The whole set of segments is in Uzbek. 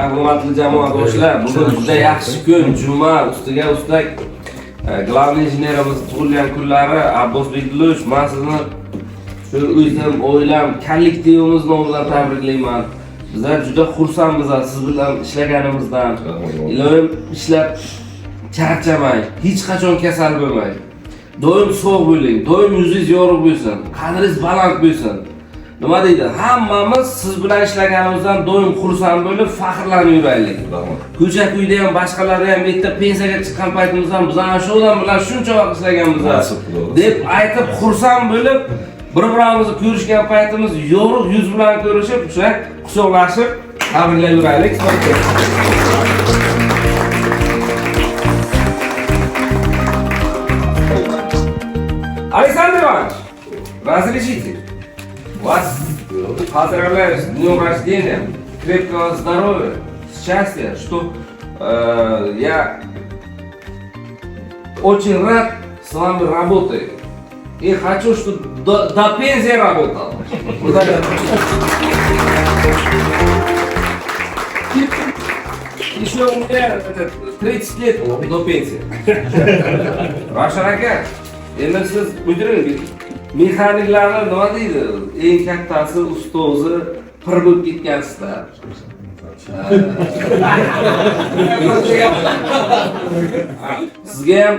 Hurmatli jamoadoshlar, bugun juda yaxshi kun, juma, ustiga ustak главный injenerimiz tug'ilgan kunlari Abbosbek Dilush. Men sizni shu o'zim o'ylam kollektivimiz nomidan tabriklayman. Bizlar juda xursandmiz siz bilan ishlaganimizdan. Iloyim ishlab charchamang, hech qachon kasal bo'lmang. Doim sog' bo'ling, doim yuzingiz yorug' bo'lsin, qadringiz baland bo'lsin. Nima deydi? Hammamiz siz bilan ishlaganimizdan doim xursand bo'lib, faxrlanib yuraylik. Ko'cha-kuyda ham boshqalar ham bitta pensiyaga chiqqan paytimizdan biz ana shu odam bilan shuncha vaqt ishlaganmiz deb aytib xursand bo'lib, bir-birimizni ko'rishgan paytimiz yorug' yuz bilan ko'rishib, shunday quchoqlashib, tabriklayib yuraylik. Александр Иванович, разрешите? Вас поздравляю с днем рождения, крепкого здоровья, счастья, что я очень рад с вами работать и хочу, чтобы до пенсии работал. Еще у меня 30 лет до пенсии. Ваша рака, endi siz o'tiring. Mexaniklarni nima deydi? Eng kattasi ustozi pir bo'lib ketgansizlar. Sizga ham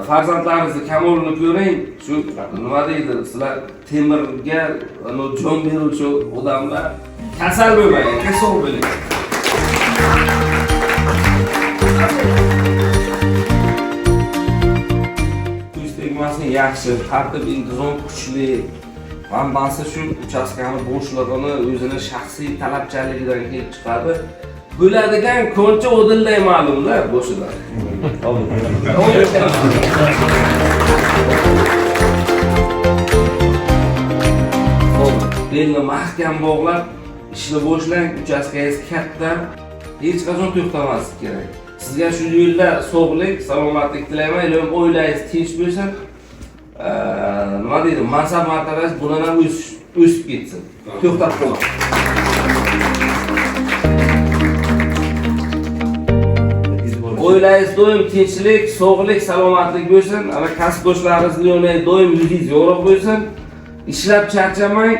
farzandlaringizni kamolini ko'ring. Shu nima deydi? Sizlar temirga jon beruvchi odamlar kasal bo'lmang, kasal bo'ling. Yaxshi, tartib intizom kuchli. Hammasi shu uchastkani bo'shlig'ini o'zini shaxsiy talabchaligidan kelib chiqadi. Bo'ladigan ko'ncha o'dilday ma'lumda bo'shida. Belni mahkam bog'lab, ishni boshlang, uchastkangiz katta, hech qachon to'xtamaslik kerak. Sizga shu yo'lda sog'lik, salomatlik tilayman, ilohim oilangiz tinch bo'lsin. Nima deydi? Mansab martabangiz bundan ham o'sib ketsin. To'xtab qolmang. Oilangiz doim tinchlik, sog'lik, salomatlik bo'lsin. Ana kasbdoshlaringizni yo'lida doim yuzingiz yorug' bo'lsin. Ishlab charchamang.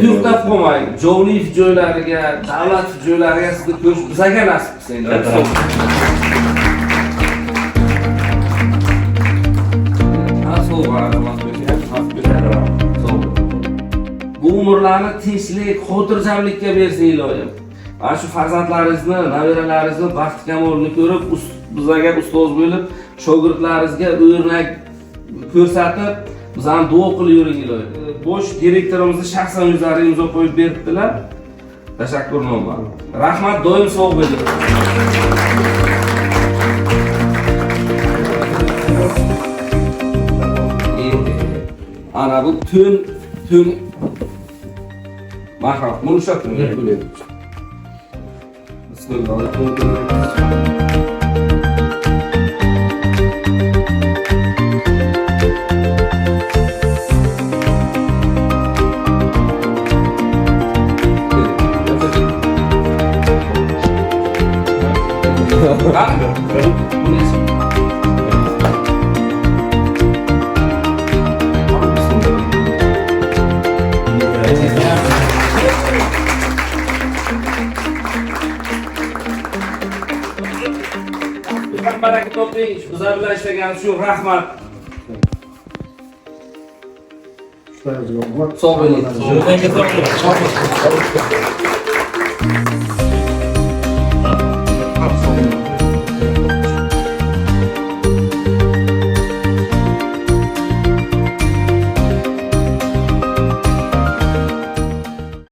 To'xtab qolmang. Jovliyev joylariga, davlat joylariga sizni ko'rish bizga nasib qilsin. Bu umrlarni tinchlik, xotirjamlikka bersin iloyim. Mana shu farzandlaringizni, nabiralaringizni baxt kamolini ko'rib, bizga ustoz bo'lib, shogirdlaringizga o'rnak ko'rsatib, biz ham duo qilib yuring iloyim. Bosh direktorimizni shaxsan o'zlari imzo qo'yib beribdilar. Tashakkurnoma. Rahmat, doim sog' bo'ling. Ana bu tün mahram. Bunu şaptım. Böyle. Baraka toping, bizlar bilan ishlagan shu rahmat. Sog' bo'ling.